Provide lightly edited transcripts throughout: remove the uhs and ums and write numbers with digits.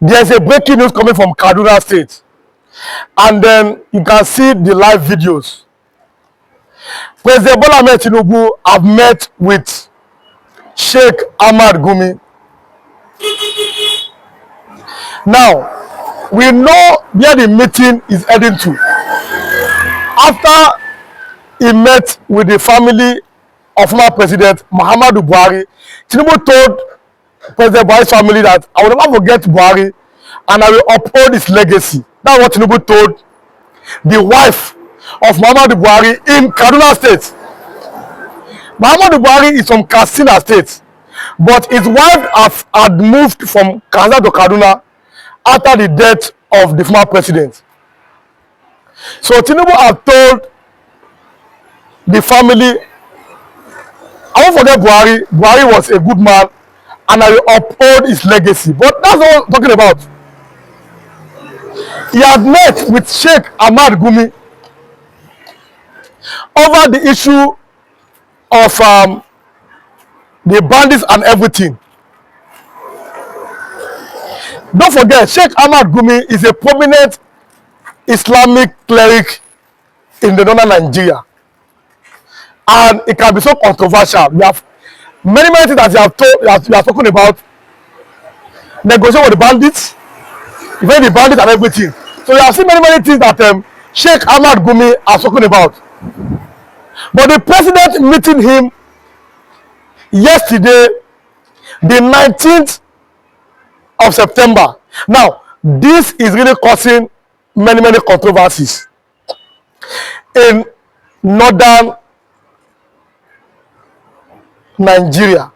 There's a breaking news coming from Kaduna State, and then you can see the live videos. President Bola Ahmed Tinubu have met with Sheikh Gumi. Now, we know where the meeting is heading to. After he met with the family of former President Muhammadu Buhari, Tinubu told President Buhari's family that I will never forget Buhari and I will uphold his legacy. That's what Tinubu told the wife of Muhammadu Buhari in Kaduna State. Muhammadu Buhari is from Katsina State, but his wife had moved from Katsina to Kaduna after the death of the former president. So Tinubu have told the family, I won't forget Buhari. Buhari was a good man and I will uphold his legacy. But that's what I'm talking about. He had met with Sheikh Gumi over the issue of the bandits and everything. Don't forget, Sheikh Gumi is a prominent Islamic cleric in the northern Nigeria. And it can be so controversial. We have many things that you have spoken about. Negotiation with the bandits, even the bandits and everything. So you have seen many things that Sheikh Gumi has spoken about. But the president meeting him yesterday, the 19th of September. Now, this is really causing many controversies in northern Nigeria.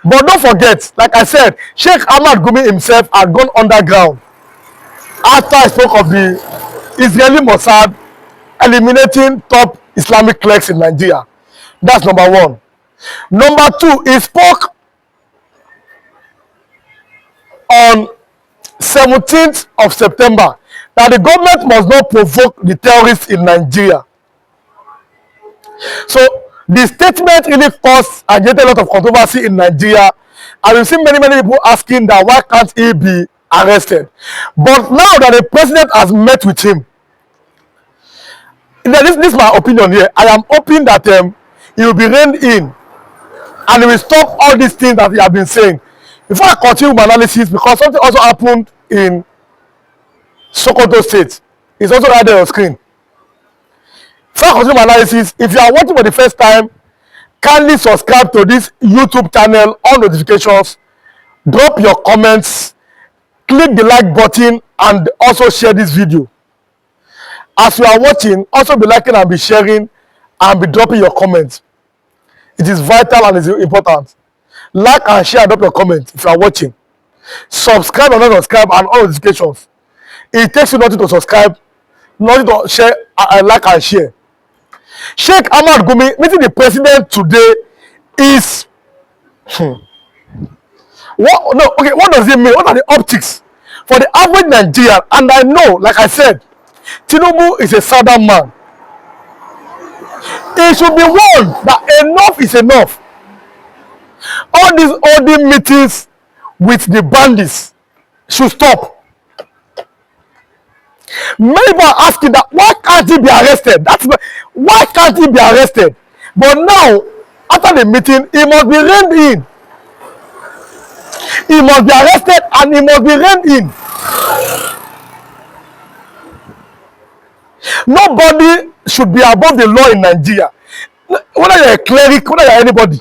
But don't forget, like I said, Sheikh Gumi himself had gone underground after I spoke of the Israeli Mossad eliminating top Islamic clerics in Nigeria. That's number one. Number two, he spoke on 17th of September that the government must not provoke the terrorists in Nigeria. So the statement really caused and generated a lot of controversy in Nigeria, and we've seen many people asking that why can't he be arrested. But now that the president has met with him, this is my opinion here. I am hoping that he will be reined in and he will stop all these things that he has been saying. Before I continue my analysis, because something also happened in Sokoto State. It's also right there on screen. Before I continue my analysis, if you are watching for the first time, kindly subscribe to this YouTube channel, on notifications, drop your comments, click the like button, and also share this video. As you are watching, also be liking and be sharing and be dropping your comments. It is vital and it is important. Like and share and drop your comments if you are watching. Subscribe or not subscribe and all notifications. It takes you nothing to subscribe, nothing to share, like and share. Sheikh Gumi meeting the president today is what does it mean? What are the optics for the average Nigerian? And I know, like I said, Tinubu is a southern man. He should be warned that enough is enough. All these OD meetings with the bandits should stop. Many people are asking that why can't he be arrested? Why can't he be arrested? But now, after the meeting, he must be reined in. He must be arrested and he must be reined in. Nobody should be above the law in Nigeria. Whether you're a cleric, whether you're anybody.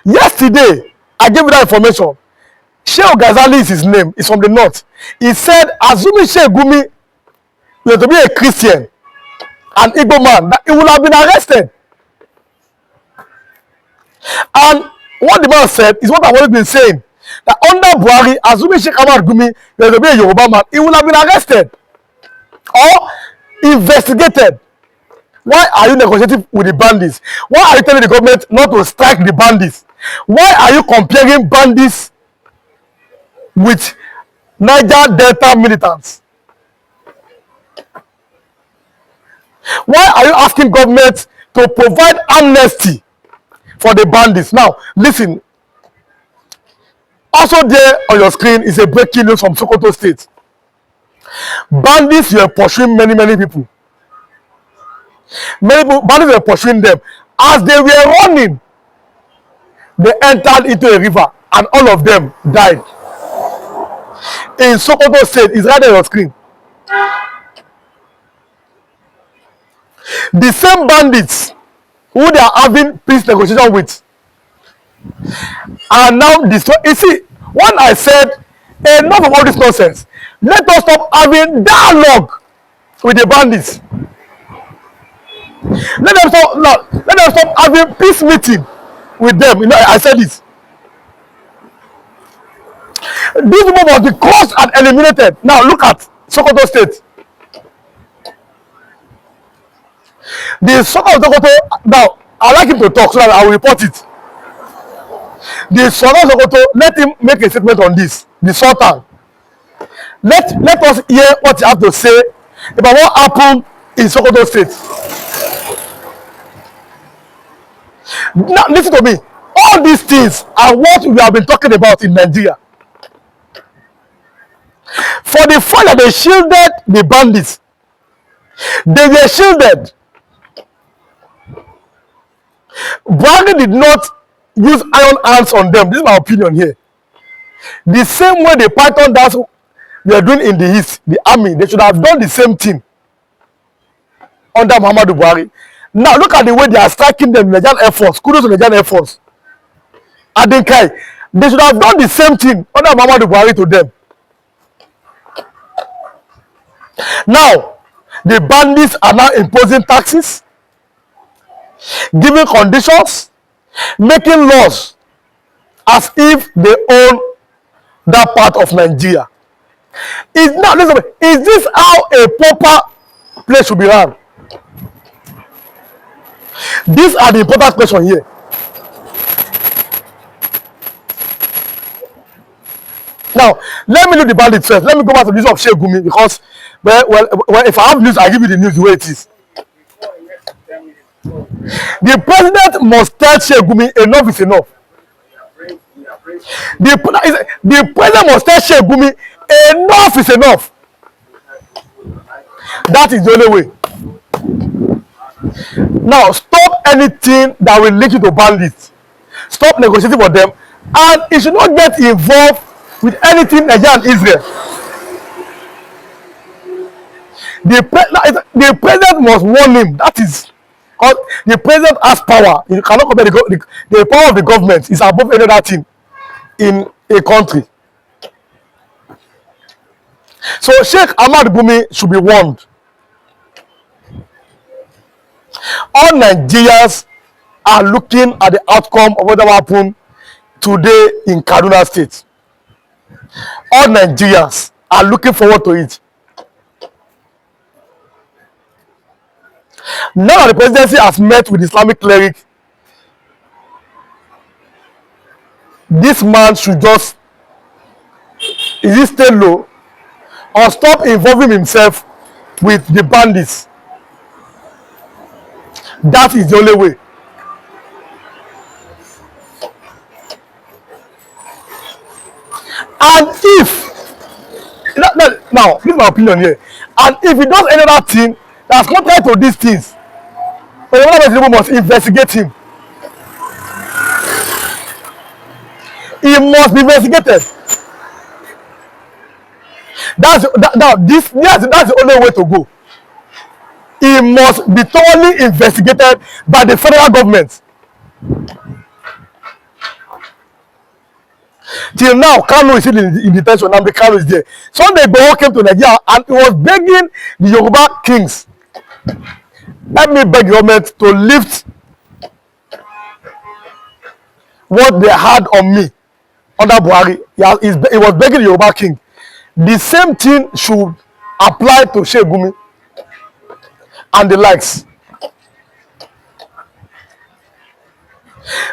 Yesterday, I gave you that information. Sheikh Ghazali is his name. He's from the north. He said, assuming Sheikh Gumi was to be a Christian, an Igbo man, that he would have been arrested. And what the man said is what I've always been saying. That under Buhari, assuming Sheikh Gumi was to be a Yoruba man, he would have been arrested or investigated. Why are you negotiating with the bandits? Why are you telling the government not to strike the bandits? Why are you comparing bandits with Niger Delta militants? Why are you asking government to provide amnesty for the bandits? Now, listen. Also there on your screen is a breaking news from Sokoto State. Bandits were pursuing many people. Bandits were pursuing them. As they were running, they entered into a river and all of them died. In Sokoto State, it's right there on your screen. The same bandits who they are having peace negotiation with are now destroyed. You see, when I said enough of all this nonsense, let us stop having dialogue with the bandits. Let them stop having peace meeting with them. You know, I said this. These people must be crushed and eliminated. Now look at Sokoto State. The Sultan of Sokoto, now I like him to talk so that I will report it. The Sultan of Sokoto, let him make a statement on this. The Sultan. Let us hear what you have to say about what happened in Sokoto State. Now listen to me. All these things are what we have been talking about in Nigeria. For the fact that they shielded the bandits, they were shielded. Buhari did not use iron hands on them. This is my opinion here. The same way the Python dance we are doing in the East, the army, they should have done the same thing under Muhammadu Buhari. Now look at the way they are striking them, Nigerian Air Force. Kudos to Nigerian Air Force. Adenkai, they should have done the same thing under Muhammadu Buhari to them. Now, the bandits are now imposing taxes, giving conditions, making laws as if they own that part of Nigeria. Is this how a proper place should be run? These are the important questions here. Now, let me do the bandits first. Let me go back to the news of Sheikh Gumi because, well, if I have news, I give you the news the way it is. The president must tell Sheikh Gumi enough is enough. The president must tell Sheikh Gumi enough is enough. That is the only way. Now, stop anything that will link you to bandits. Stop negotiating for them, and it should not get involved with anything Nigeria and Israel. The president must warn him. That is, because the president has power. You cannot compare the power of the government is above any other thing in a country. So Sheikh Ahmad Gumi should be warned. All Nigerians are looking at the outcome of what happened today in Kaduna State. All Nigerians are looking forward to it. Now that the presidency has met with Islamic cleric, this man should just stay low or stop involving himself with the bandits. That is the only way. And if now, this is my opinion here. And if he does any other thing that's contrary to these things, the must investigate him. He must be investigated. That's the only way to go. He must be thoroughly investigated by the federal government. Till now, Kanu is still in detention, and the Kanu is there. Sunday Igboho came to Nigeria and he was begging the Yoruba kings, let me beg the government to lift what they had on me under Buhari. He was begging the Yoruba king. The same thing should apply to Sheikh Gumi and the likes.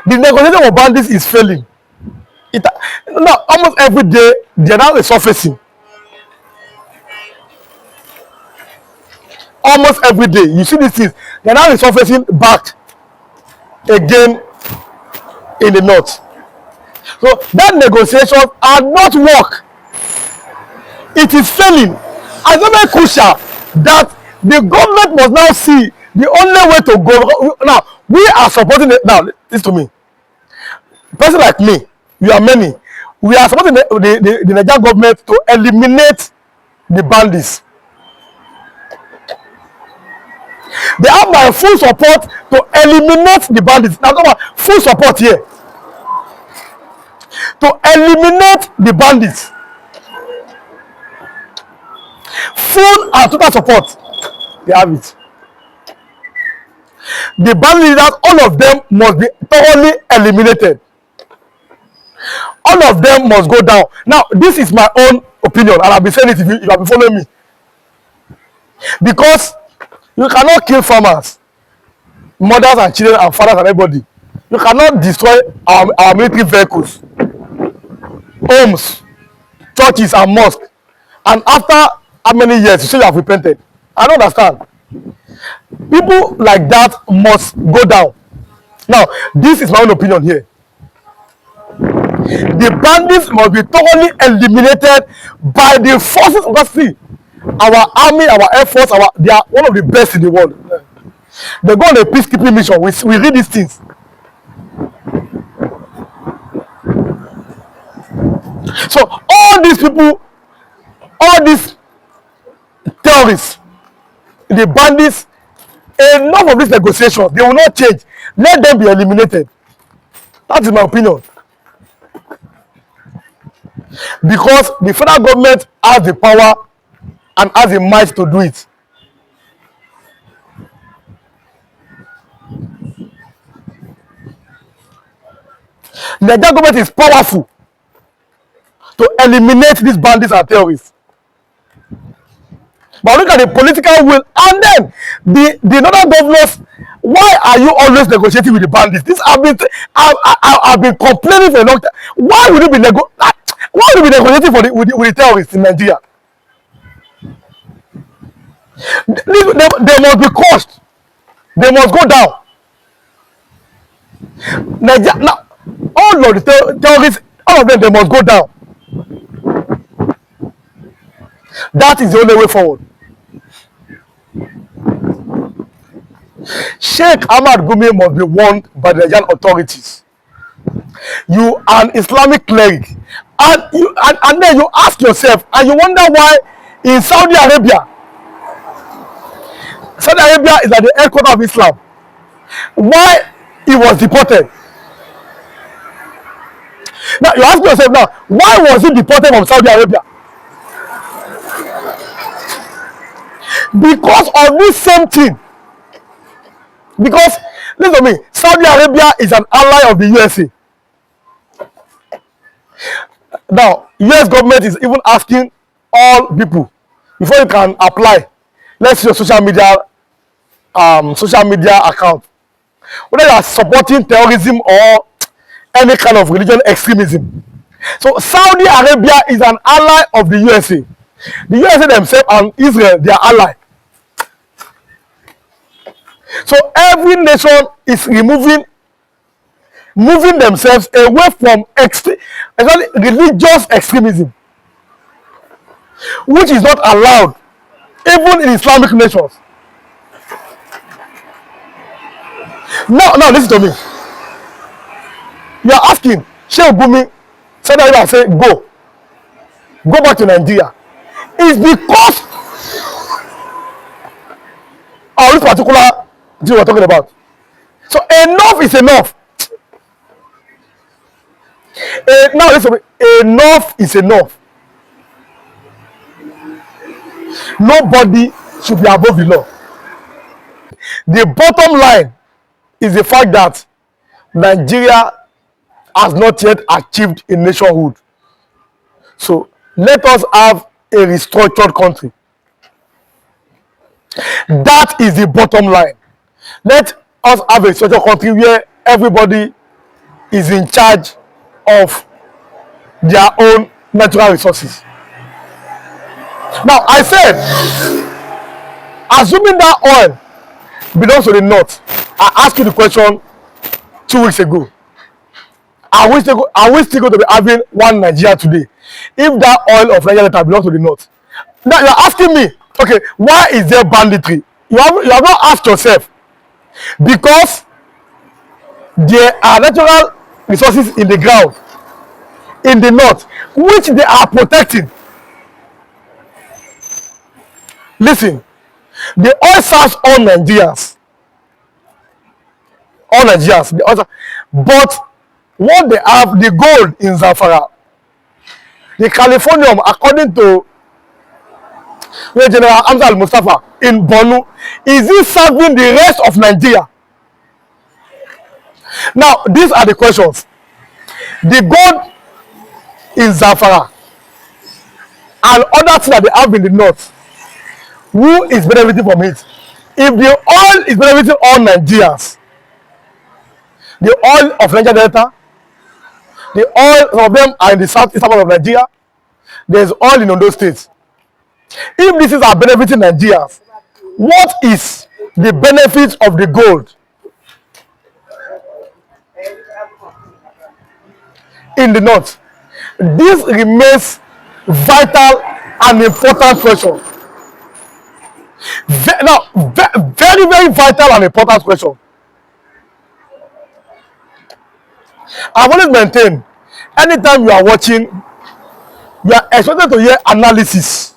The negotiation of bandits is failing. Now, almost every day, they are now resurfacing. Almost every day, you see these things. They are now resurfacing back again in the north. So that negotiation are not work. It is failing. And it's very crucial that the government must now see the only way to go. Now, we are supporting it. Now, listen to me. A person like me, we are many. We are supporting the Nigerian government to eliminate the bandits. They have my full support to eliminate the bandits. Now, full support here. To eliminate the bandits. Full and total support. They have it. The band leaders, all of them must be thoroughly eliminated. All of them must go down. Now, this is my own opinion, and I'll be saying it if you have been following me. Because you cannot kill farmers, mothers and children and fathers and everybody. You cannot destroy our military vehicles, homes, churches and mosques. And after how many years you say you have repented? I don't understand. People like that must go down. Now, this is my own opinion here. The bandits must be thoroughly eliminated by the forces of the sea. Our army, our air force, they are one of the best in the world. They go on a peacekeeping mission. We read these things. So all these people, all these terrorists, the bandits, enough of these negotiations. They will not change. Let them be eliminated. That is my opinion. Because the federal government has the power and has the might to do it. The Nigerian government is powerful to eliminate these bandits and terrorists. But look at the political will, and then the northern governors. Why are you always negotiating with the bandits? This I've been complaining for a long time. Why would you be negotiating with the terrorists in Nigeria? They must be crushed. They must go down. Nigeria, now, all of the terrorists, all of them, they must go down. That is the only way forward. Sheikh Gumi must be warned by the Nigerian authorities. You are an Islamic cleric, and then you ask yourself, and you wonder why in Saudi Arabia is at the headquarters of Islam, why he was deported. Now you ask yourself now, why was he deported from Saudi Arabia? Because of this same thing. Because, listen to me, Saudi Arabia is an ally of the USA. Now, US government is even asking all people, before you can apply, let's see your social media account, whether you are supporting terrorism or any kind of religion extremism. So Saudi Arabia is an ally of the USA. The USA themselves and Israel, they are allies. So every nation is moving themselves away from religious extremism, which is not allowed even in Islamic nations. Now listen to me. You are asking Sheikh Gumi, said that I say go back to Nigeria. It's because of this particular thing we're talking about. So enough is enough. Now listen, enough is enough. Nobody should be above the law. The bottom line is the fact that Nigeria has not yet achieved a nationhood. So let us have a restructured country. That is the bottom line. Let us have a restructured country where everybody is in charge of their own natural resources. Now, I said, assuming that oil belongs to the north, I asked you the question 2 weeks ago. Are we still going to be having one Nigeria today if that oil of Nigeria Delta belongs to the north? Now you're asking me, okay, why is there banditry? You have not asked yourself. Because there are natural resources in the ground in the north which they are protecting. Listen, the oil serves all Nigerians. All Nigerians. But what they have, the gold in Zamfara, the Californium, according to General Hamza Al-Mustafa in Borno, is it serving the rest of Nigeria? Now, these are the questions. The gold in Zamfara and other things that they have in the north, who is benefiting from it? If the oil is benefiting all Nigerians, the oil of Nigeria Delta, the oil, some of them are in the southeast part of Nigeria, there's oil in Ondo State. If this is our benefiting Nigerians, what is the benefit of the gold in the north? This remains vital and important question. Very, very vital and important question. I've always maintained, anytime you are watching, you are expected to hear analysis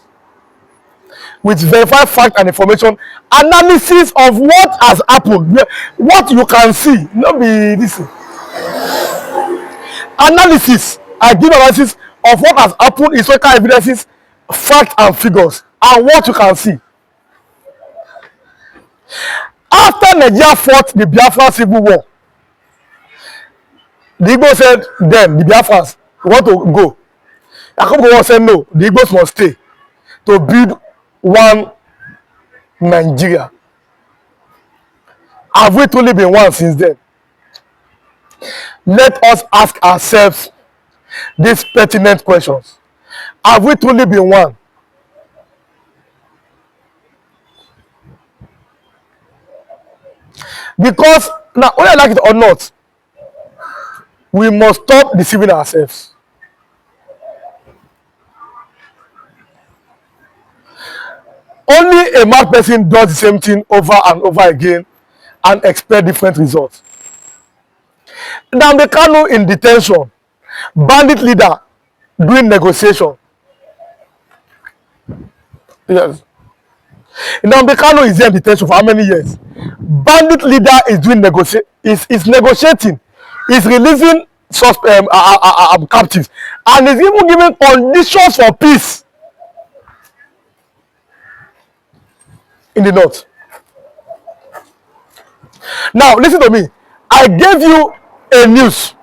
with verified fact and information, analysis of what has happened, what you can see, not be this. Analysis, I give analysis of what has happened, historical evidences, facts and figures, and what you can see. After Nigeria fought the Biafra Civil War, the Igbo said then, the Biafrans want to go. Yakubu said no, the Igbos must stay to build one Nigeria. Have we truly been one since then? Let us ask ourselves these pertinent questions. Have we truly been one? Because now, whether I like it or not, we must stop deceiving ourselves. Only a mad person does the same thing over and over again and expect different results. Nnamdi Kanu in detention, bandit leader doing negotiation. Yes. Nnamdi Kanu is there in detention for how many years? Bandit leader is doing negotiating, is releasing captives, and is even giving conditions for peace in the north. Now, listen to me. I gave you a news.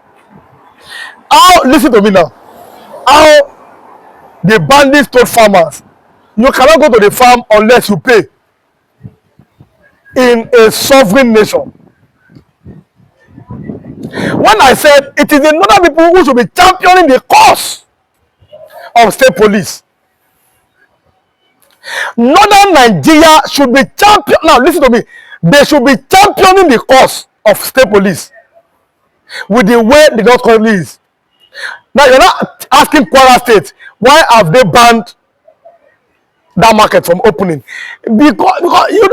Listen to me now. How the bandits told farmers, you cannot go to the farm unless you pay in a sovereign nation. When I said it is the northern people who should be championing the cause of state police. Northern Nigeria should be champion. Now listen to me. They should be championing the cause of state police with the way the North currently is. Now you're not asking Kwara State, why have they banned that market from opening? Because you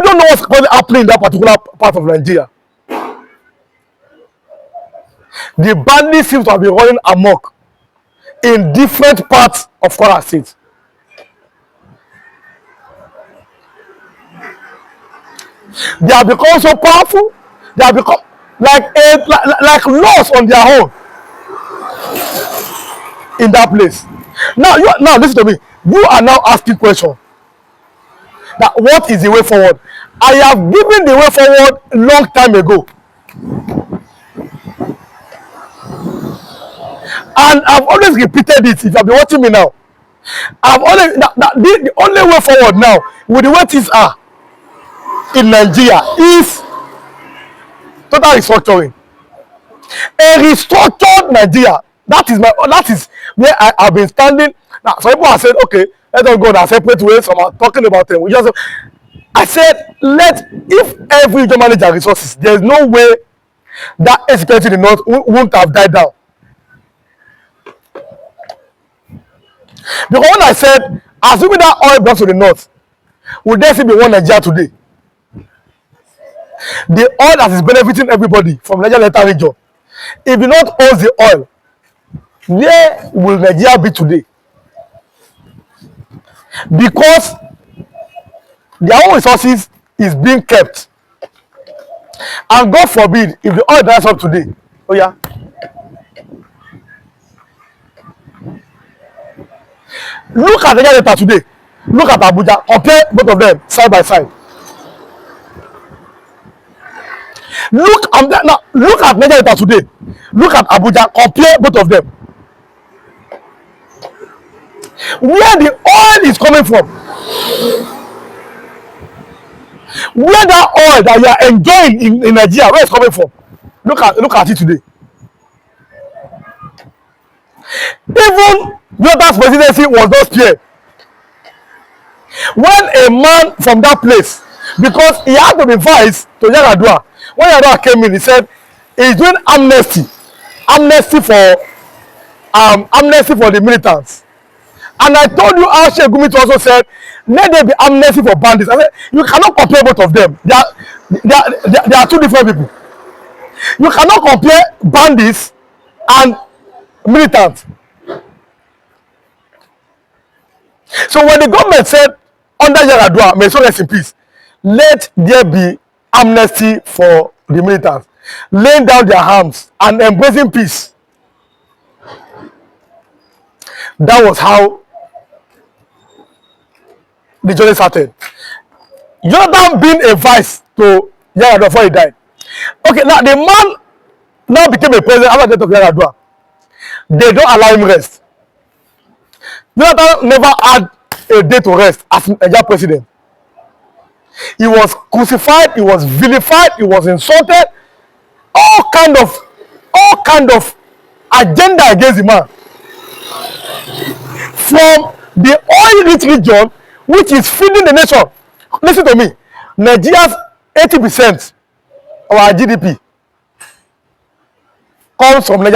don't know what's going to happen in that particular part of Nigeria. The bandits seem to have been running amok in different parts of Kwara State. They have become so powerful. They have become like laws on their own in that place. Now listen to me. You are now asking questions. That what is the way forward? I have given the way forward a long time ago. And I've always repeated it. If you have been watching me now, the only way forward now, with the way things are in Nigeria, is total restructuring. A restructured Nigeria. That is where I have been standing. Now, some people have said, okay, let us go in our separate ways. Some are talking about them. I said, if every region manage their resources, there is no way that insecurity in the north won't have died down. Because when I said, assuming that oil belongs to the north, would there still be one Nigeria today? The oil that is benefiting everybody from Nigeria Delta region. If the north owns the oil, where will Nigeria be today? Because their own resources is being kept. And God forbid, if the oil dries up today, oh yeah, look at Nigeria Delta today, look at Abuja, compare both of them side by side. Look at Nigeria Delta today, look at Abuja, compare both of them. Where the oil is coming from, where that oil that you are enjoying in Nigeria, where it's coming from, look at it today. Even Jonathan's presidency was not spared. When a man from that place, because he had to be vice to Yaradua, when Yaradua came in, he said he's doing amnesty for the militants. And I told you how Sheikh Gumi also said, let there be amnesty for bandits. I said, you cannot compare both of them. They are two different people. You cannot compare bandits and militants. So when the government said, under Yaradua, may so rest in peace, let there be amnesty for the militants, laying down their arms and embracing peace. That was how the journey started. Jonathan being a vice to Yaradua before he died. Okay, now the man now became a president after the death of Yaradua. They don't allow him rest. Jonathan never had a day to rest as a president. He was crucified, he was vilified, he was insulted, all kind of agenda against the man. From the oil-rich region, which is feeding the nation. Listen to me. Nigeria's 80% of our GDP comes from Nigeria.